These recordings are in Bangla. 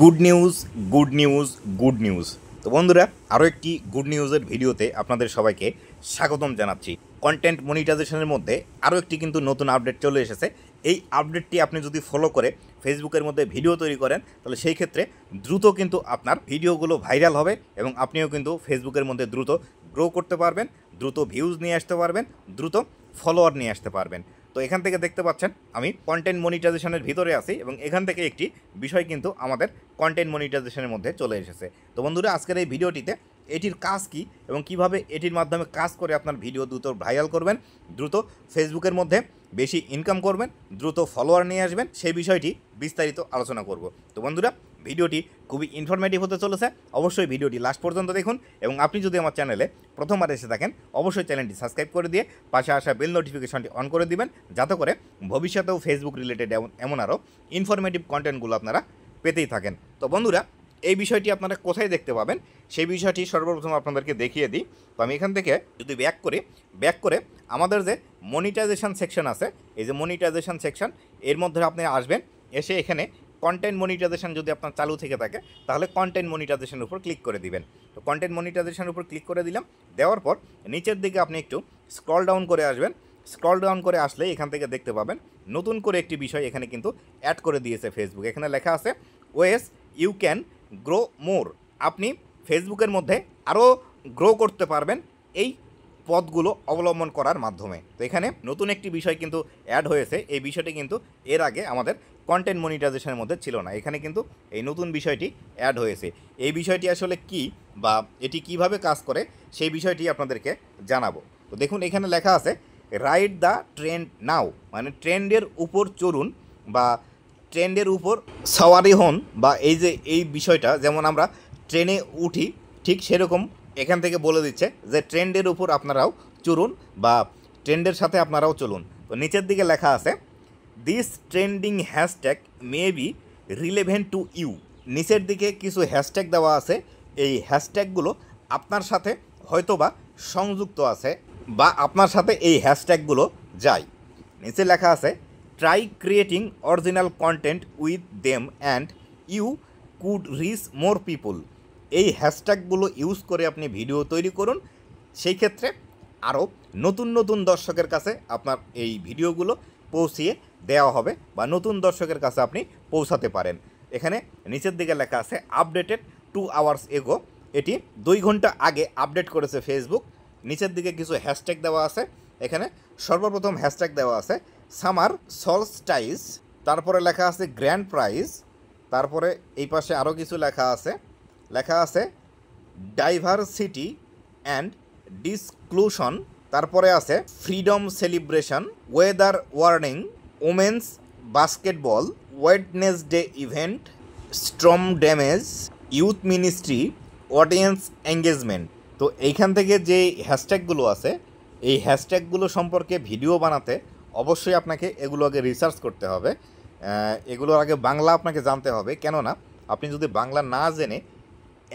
Good news, good news, good news. তো বন্ধুরা, আরও একটি গুড নিউজের ভিডিওতে আপনাদের সবাইকে স্বাগতম জানাচ্ছি। কন্টেন্ট মনিটাইজেশনের মধ্যে আরও একটি কিন্তু নতুন আপডেট চলে এসেছে। এই আপডেটটি আপনি যদি ফলো করে ফেসবুকের মধ্যে ভিডিও তৈরি করেন, তাহলে সেই ক্ষেত্রে দ্রুত কিন্তু আপনার ভিডিওগুলো ভাইরাল হবে এবং আপনিও কিন্তু ফেসবুকের মধ্যে দ্রুত গ্রো করতে পারবেন, দ্রুত ভিউজ নিয়ে আসতে পারবেন, দ্রুত ফলোয়ার নিয়ে আসতে পারবেন। তো এখান থেকে দেখতে পাচ্ছেন আমি কন্টেন্ট মনিটাইজেশনের ভিতরে আছি এবং এখান থেকে একটি বিষয় কিন্তু আমাদের কন্টেন্ট মনিটাইজেশনের মধ্যে চলে এসেছে। তো বন্ধুরা, আজকের এই ভিডিওটিতে এটির কাজ কি এবং কিভাবে এটির মাধ্যমে কাজ করে আপনার ভিডিও দ্রুত ভাইরাল করবেন, দ্রুত ফেসবুকের মধ্যে বেশি ইনকাম করবেন, দ্রুত ফলোয়ার নিয়ে আসবেন, সেই বিষয়টি বিস্তারিত আলোচনা করব। তো বন্ধুরা, ভিডিওটি খুবই ইনফরমেটিভ হতে চলেছে। অবশ্যই ভিডিওটি লাস্ট পর্যন্ত দেখুন এবং আপনি যদি আমার চ্যানেলে প্রথমবার এসে থাকেন, অবশ্যই চ্যানেলটি সাবস্ক্রাইব করে দিয়ে পাশে আসা বেল নোটিফিকেশনটি অন করে দিবেন, যাতে করে ভবিষ্যতেও ফেসবুক রিলেটেড এমন আরও ইনফরমেটিভ কন্টেন্টগুলো আপনারা পেতেই থাকেন। তো বন্ধুরা, এই বিষয়টি আপনারা কোথায় দেখতে পাবেন সেই বিষয়টি সর্বপ্রথম আপনাদেরকে দেখিয়ে দিই। তো আমি এখান থেকে যদি ব্যাক করে আমাদের যে মনিটাইজেশন সেকশন আছে, এই যে মনিটাইজেশন সেকশন, এর মধ্যে আপনি আসবেন। এসে এখানে কন্টেন্ট মনিটাইজেশন যদি আপনার চালু থেকে থাকে, তাহলে কন্টেন্ট মনিটাইজেশনের উপর ক্লিক করে দিবেন। তো কন্টেন্ট মনিটাইজেশনের উপর ক্লিক করে দিলাম। দেওয়ার পর নিচের দিকে আপনি একটু স্ক্রল ডাউন করে আসবেন। স্ক্রল ডাউন করে আসলে এখান থেকে দেখতে পাবেন নতুন করে একটি বিষয় এখানে কিন্তু অ্যাড করে দিয়েছে ফেসবুক। এখানে লেখা আছে ওয়েস ইউ ক্যান গ্রো মোর। আপনি ফেসবুকের মধ্যে আরও গ্রো করতে পারবেন এই পথগুলো অবলম্বন করার মাধ্যমে। তো এখানে নতুন একটি বিষয় কিন্তু অ্যাড হয়েছে। এই বিষয়টি কিন্তু এর আগে আমাদের কন্টেন্ট মনিটাইজেশনের মধ্যে ছিল না। এখানে কিন্তু এই নতুন বিষয়টি অ্যাড হয়েছে। এই বিষয়টি আসলে কি বা এটি কিভাবে কাজ করে সেই বিষয়টি আপনাদেরকে জানাবো। তো দেখুন, এখানে লেখা আছে রাইড দ্য ট্রেন্ড নাও, মানে ট্রেন্ডের উপর চড়ুন বা ট্রেন্ডের উপর সওয়ারি হন। বা এই যে এই বিষয়টা, যেমন আমরা ট্রেনে উঠি, ঠিক সেরকম এখান থেকে বলে দিচ্ছে যে ট্রেন্ডের উপর আপনারাও চড়ুন বা ট্রেন্ডের সাথে আপনারাও চলুন। তো নিচের দিকে লেখা আছে this trending hashtag may be relevant to you. নিচের দিকে কিছু হ্যাশট্যাগ দেওয়া আছে। এই হ্যাশট্যাগুলো আপনার সাথে হয়তোবা সংযুক্ত আছে বা আপনার সাথে এই হ্যাশট্যাগুলো যায়। নিচে লেখা আছে try creating original content with them and you could reach more people. এই হ্যাশট্যাগুলো ইউজ করে আপনি ভিডিও তৈরি করুন, সেই ক্ষেত্রে আরও নতুন নতুন দর্শকের কাছে আপনার এই ভিডিওগুলো পৌঁছিয়ে দেওয়া হবে বা নতুন দর্শকের কাছে আপনি পৌঁছাতে পারেন। এখানে নিচের দিকে লেখা আছে আপডেটেড 2 আওয়ার্স এগো। এটি 2 ঘন্টা আগে আপডেট করেছে ফেসবুক। নিচের দিকে কিছু হ্যাশট্যাগ দেওয়া আছে। এখানে সর্বপ্রথম হ্যাশট্যাগ দেওয়া আছে সামার সলস্টাইস, তারপরে লেখা আছে গ্র্যান্ড প্রাইজ, তারপরে এই পাশে আরও কিছু লেখা আছে ডাইভার্সিটি অ্যান্ড ডিসক্লুশন, তারপরে আছে freedom celebration, weather warning, women's basketball, Wednesday event, storm damage, youth ministry, audience engagement. তো এইখান থেকে যে হ্যাশট্যাগুলো আছে, এই হ্যাশট্যাগুলো সম্পর্কে ভিডিও বানাতে অবশ্যই আপনাকে এগুলো আগে রিসার্চ করতে হবে। এগুলোর আগে বাংলা আপনাকে জানতে হবে, কেননা আপনি যদি বাংলা না জেনে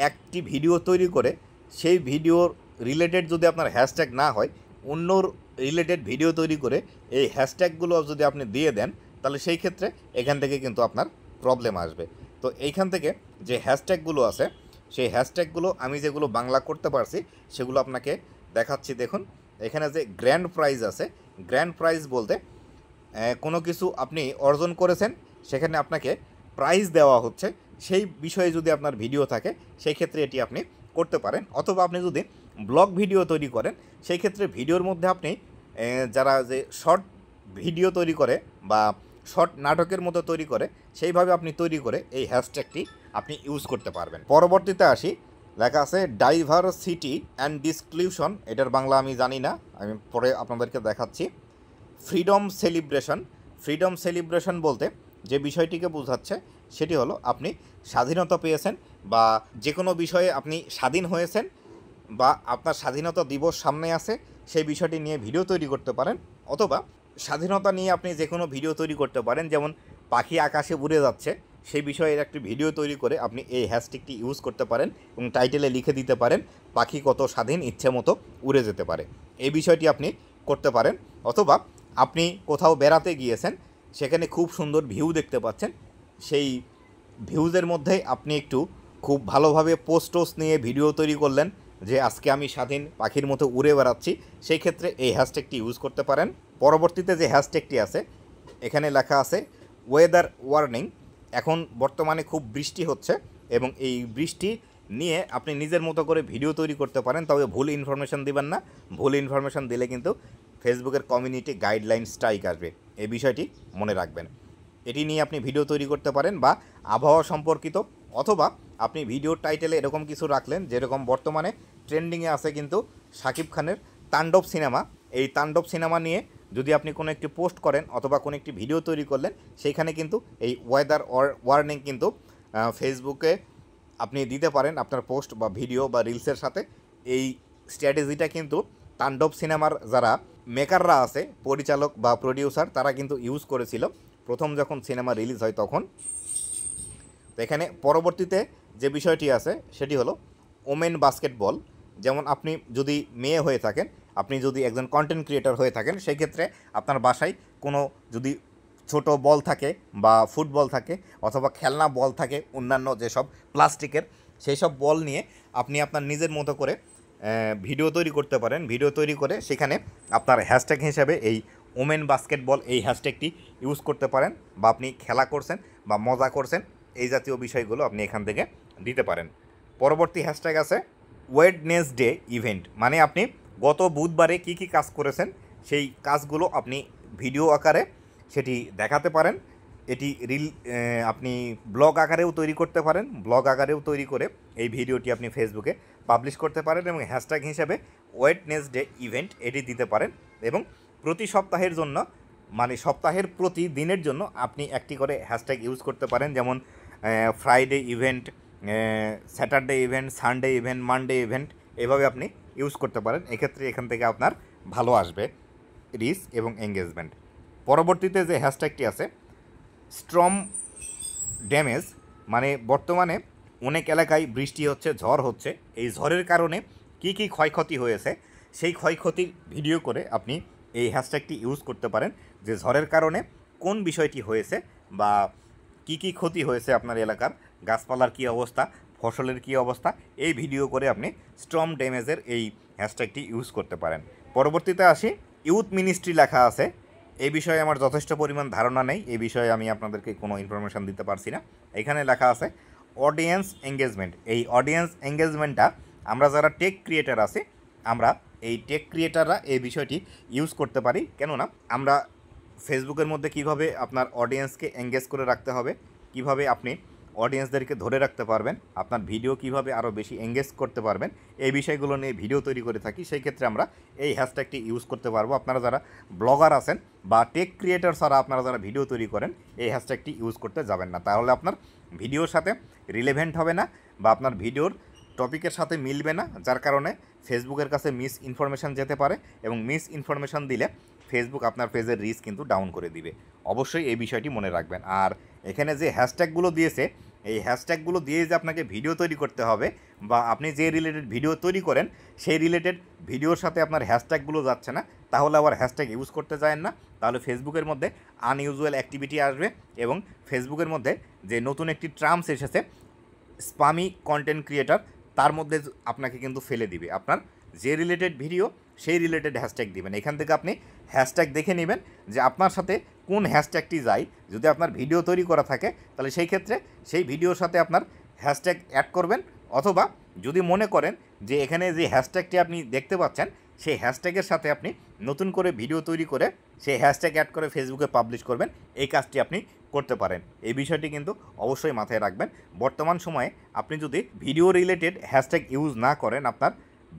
একটি ভিডিও তৈরি করে সেই ভিডিওর রিলেটেড যদি আপনার হ্যাশট্যাগ না হয়, অন্য রিলেটেড ভিডিও তৈরি করে এই হ্যাশট্যাগুলো যদি আপনি দিয়ে দেন, তাহলে সেই ক্ষেত্রে এখান থেকে কিন্তু আপনার প্রবলেম আসবে। তো এইখান থেকে যে হ্যাশট্যাগুলো আছে, সেই হ্যাশট্যাগুলো আমি যেগুলো বাংলা করতে পারছি সেগুলো আপনাকে দেখাচ্ছি। দেখুন, এখানে যে গ্র্যান্ড প্রাইজ আছে, গ্র্যান্ড প্রাইজ বলতে কোনো কিছু আপনি অর্জন করেছেন, সেখানে আপনাকে প্রাইজ দেওয়া হচ্ছে, সেই বিষয়ে যদি আপনার ভিডিও থাকে সেই ক্ষেত্রে এটি আপনি করতে পারেন। অথবা আপনি যদি ব্লগ ভিডিও তৈরি করেন, সেই ক্ষেত্রে ভিডিওর মধ্যে আপনি যারা যে শর্ট ভিডিও তৈরি করে বা শর্ট নাটকের মতো তৈরি করে, সেইভাবে আপনি তৈরি করে এই হ্যাশট্যাগটি আপনি ইউজ করতে পারবেন। পরবর্তীতে আসি, লেখা আছে ডাইভার্সিটি অ্যান্ড ডিসক্লুশন, এটার বাংলা আমি জানি না, আমি পরে আপনাদেরকে দেখাচ্ছি। ফ্রিডম সেলিব্রেশন, ফ্রিডম সেলিব্রেশন বলতে যে বিষয়টিকে বোঝাচ্ছে সেটি হলো আপনি স্বাধীনতা পেয়েছেন বা যে কোনো বিষয়ে আপনি স্বাধীন হয়েছেন বা আপনার স্বাধীনতা দিবস সামনে আছে, সেই বিষয়টি নিয়ে ভিডিও তৈরি করতে পারেন। অথবা স্বাধীনতা নিয়ে আপনি যে কোনো ভিডিও তৈরি করতে পারেন, যেমন পাখি আকাশে উড়ে যাচ্ছে, সেই বিষয়ে একটি ভিডিও তৈরি করে আপনি এই হ্যাশট্যাগটি ইউজ করতে পারেন এবং টাইটেলে লিখে দিতে পারেন পাখি কত স্বাধীন, ইচ্ছে মতো উড়ে যেতে পারে। এই বিষয়টি আপনি করতে পারেন। অথবা আপনি কোথাও বেড়াতে গিয়েছেন, সেখানে খুব সুন্দর ভিউ দেখতে পাচ্ছেন, সেই ভিউজের মধ্যে আপনি একটু খুব ভালোভাবে পোস্ট নিয়ে ভিডিও তৈরি করলেন যে আজকে আমি স্বাধীন পাখির মতো উড়ে বেড়াচ্ছি, সেই ক্ষেত্রে এই হ্যাশট্যাগটি ইউজ করতে পারেন। পরবর্তীতে যে হ্যাশট্যাগটি আছে এখানে লেখা আছে ওয়েদার ওয়ার্নিং। এখন বর্তমানে খুব বৃষ্টি হচ্ছে এবং এই বৃষ্টি নিয়ে আপনি নিজের মতো করে ভিডিও তৈরি করতে পারেন, তবে ভুল ইনফরমেশান দিবেন না। ভুল ইনফরমেশান দিলে কিন্তু ফেসবুকের কমিউনিটি গাইডলাইন স্ট্রাইক আসবে, এই বিষয়টি মনে রাখবেন। এটি নিয়ে আপনি ভিডিও তৈরি করতে পারেন বা আবহাওয়া সম্পর্কিত, অথবা আপনি ভিডিওর টাইটেলে এরকম কিছু রাখলেন যেরকম বর্তমানে ট্রেন্ডিংয়ে আছে কিন্তু শাকিব খানের তাণ্ডব সিনেমা। এই তাণ্ডব সিনেমা নিয়ে যদি আপনি কোনো একটি পোস্ট করেন অথবা কোনো একটি ভিডিও তৈরি করলেন, সেইখানে কিন্তু এই ওয়েদার ওয়ার্নিং কিন্তু ফেসবুকে আপনি দিতে পারেন আপনার পোস্ট বা ভিডিও বা রিলসের সাথে। এই স্ট্র্যাটেজিটা কিন্তু তাণ্ডব সিনেমার যারা মেকাররা আছে, পরিচালক বা প্রডিউসার, তারা কিন্তু ইউজ করেছিল প্রথম যখন সিনেমা রিলিজ হয় তখন। তো এখানে পরবর্তীতে যে বিষয়টি আছে সেটি হলো ওমেন বাস্কেটবল। যেমন আপনি যদি মেয়ে হয়ে থাকেন, আপনি যদি একজন কন্টেন্ট ক্রিয়েটর হয়ে থাকেন, সেই ক্ষেত্রে আপনার বাসায় কোনো যদি ছোট বল থাকে বা ফুটবল থাকে অথবা খেলনা বল থাকে, অন্যান্য যেসব প্লাস্টিকের, সেই সব বল নিয়ে আপনি আপনার নিজের মতো করে ভিডিও তৈরি করতে পারেন। ভিডিও তৈরি করে সেখানে আপনার হ্যাশট্যাগ হিসাবে এই ওমেন বাস্কেটবল এই হ্যাশট্যাগটি ইউজ করতে পারেন, বা আপনি খেলা করছেন বা মজা করছেন এই জাতীয় বিষয়গুলো আপনি এখান থেকে দিতে পারেন। পরবর্তী হ্যাশট্যাগ আছে ওয়েডনেসডে ইভেন্ট, মানে আপনি গত বুধবারে কি কি কাজ করেছেন সেই কাজগুলো আপনি ভিডিও আকারে সেটি দেখাতে পারেন। এটি আপনি ব্লগ আকারেও তৈরি করতে পারেন, ব্লগ আকারেও তৈরি করে এই ভিডিওটি আপনি ফেসবুকে পাবলিশ করতে পারেন এবং হ্যাশট্যাগ হিসেবে ওয়েডনেসডে ইভেন্ট এটি দিতে পারেন। এবং প্রতি সপ্তাহের জন্য, মানে সপ্তাহের প্রতি দিনের জন্য আপনি একটি করে হ্যাশট্যাগ ইউজ করতে পারেন, যেমন Friday event, Saturday event, Sunday event, Monday event, এভাবে আপনি ইউজ করতে পারেন। এক্ষেত্রে এখান থেকে আপনার ভালো আসবে রিচ এবং এঙ্গেজমেন্ট। পরবর্তীতে যে হ্যাশট্যাগটি আছে স্ট্রম ড্যামেজ, মানে বর্তমানে অনেক এলাকায় বৃষ্টি হচ্ছে, ঝড় হচ্ছে, এই ঝড়ের কারণে কি কি ক্ষয়ক্ষতি হয়েছে সেই ক্ষয়ক্ষতির ভিডিও করে আপনি এই হ্যাশট্যাগটি ইউজ করতে পারেন, যে ঝড়ের কারণে কোন বিষয়টি হয়েছে বা কি কি ক্ষতি হয়েছে আপনার এলাকার, গাছপালার কী অবস্থা, ফসলের কী অবস্থা, এই ভিডিও করে আপনি স্ট্রম ড্যামেজের এই হ্যাশট্যাগটি ইউজ করতে পারেন। পরবর্তীতে আসি ইউথ মিনিস্ট্রি লেখা আছে, এই বিষয়ে আমার যথেষ্ট পরিমাণ ধারণা নেই, এই বিষয়ে আমি আপনাদেরকে কোনো ইনফরমেশান দিতে পারছি না। এখানে লেখা আছে অডিয়েন্স এঙ্গেজমেন্ট। এই অডিয়েন্স এঙ্গেজমেন্টটা আমরা যারা টেক ক্রিয়েটার আছি, আমরা এই টেক ক্রিয়েটাররা এই বিষয়টি ইউজ করতে পারি। কেননা আমরা ফেসবুকের মধ্যে কিভাবে আপনার অডিয়েন্সকে এঙ্গেজ করে রাখতে হবে, কিভাবে আপনি অডিয়েন্সদেরকে ধরে রাখতে পারবেন, আপনার ভিডিও কিভাবে আরও বেশি এঙ্গেজ করতে পারবেন, এই বিষয়গুলো নিয়ে ভিডিও তৈরি করে থাকি। সেই ক্ষেত্রে আমরা এই হ্যাশট্যাগটি ইউজ করতে পারবো। আপনারা যারা ব্লগার আছেন বা টেক ক্রিয়েটার ছাড়া আপনারা যারা ভিডিও তৈরি করেন, এই হ্যাশট্যাগটি ইউজ করতে যাবেন না, তাহলে আপনার ভিডিওর সাথে রিলেভেন্ট হবে না বা আপনার ভিডিওর টপিকের সাথে মিলবে না, যার কারণে ফেসবুকের কাছে মিস ইনফরমেশান যেতে পারে এবং মিস ইনফরমেশান দিলে ফেসবুক আপনার পেজের রিচ কিন্তু ডাউন করে দিবে। অবশ্যই এই বিষয়টি মনে রাখবেন। আর এখানে যে হ্যাশট্যাগুলো দিয়েছে, এই হ্যাশট্যাগুলো দিয়ে যে আপনাকে ভিডিও তৈরি করতে হবে বা আপনি যে রিলেটেড ভিডিও তৈরি করেন সেই রিলেটেড ভিডিওর সাথে আপনার হ্যাশট্যাগুলো যাচ্ছে না, তাহলে আবার হ্যাশট্যাগ ইউজ করতে যায় না, তাহলে ফেসবুকের মধ্যে আনইউজুয়াল অ্যাক্টিভিটি আসবে এবং ফেসবুকের মধ্যে যে নতুন একটি টার্মস এসেছে স্পামি কন্টেন্ট ক্রিয়েটার, তার মধ্যে আপনাকে কিন্তু ফেলে দিবে। আপনার যে রিলেটেড ভিডিও সেই রিলেটেড হ্যাশট্যাগ দিবেন। এখান থেকে আপনি হ্যাশট্যাগ দেখে নেবেন যে আপনার সাথে কোন হ্যাশট্যাগটি যায়। যদি আপনার ভিডিও তৈরি করা থাকে তাহলে সেই ক্ষেত্রে সেই ভিডিওর সাথে আপনার হ্যাশট্যাগ অ্যাড করবেন, অথবা যদি মনে করেন যে এখানে যে হ্যাশট্যাগটি আপনি দেখতে পাচ্ছেন সেই হ্যাশট্যাগের সাথে আপনি নতুন করে ভিডিও তৈরি করে সেই হ্যাশট্যাগ অ্যাড করে ফেসবুকে পাবলিশ করবেন, এই কাজটি আপনি করতে পারেন। এই বিষয়টি কিন্তু অবশ্যই মাথায় রাখবেন। বর্তমান সময়ে আপনি যদি ভিডিও রিলেটেড হ্যাশট্যাগ ইউজ না করেন, আপনার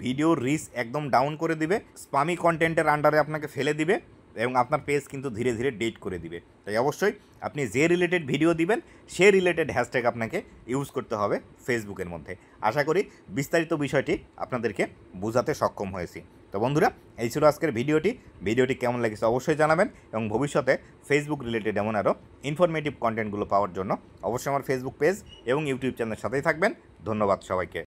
ভিডিওর রিচ একদম ডাউন করে দিবে, স্পামি কন্টেন্টের আন্ডারে আপনাকে ফেলে দিবে এবং আপনার পেজ কিন্তু ধীরে ধীরে ডেট করে দিবে। তাই অবশ্যই আপনি যে রিলেটেড ভিডিও দিবেন সেই রিলেটেড হ্যাশট্যাগ আপনাকে ইউজ করতে হবে ফেসবুকের মধ্যে। আশা করি বিস্তারিত বিষয়টি আপনাদেরকে বোঝাতে সক্ষম হয়েছি। তো বন্ধুরা, এই ছিল আজকের ভিডিওটি কেমন লেগেছে অবশ্যই জানাবেন এবং ভবিষ্যতে ফেসবুক রিলেটেড এমন আরও ইনফরমেটিভ কন্টেন্টগুলো পাওয়ার জন্য অবশ্যই আমার ফেসবুক পেজ এবং ইউটিউব চ্যানেলের সাথেই থাকবেন। ধন্যবাদ সবাইকে।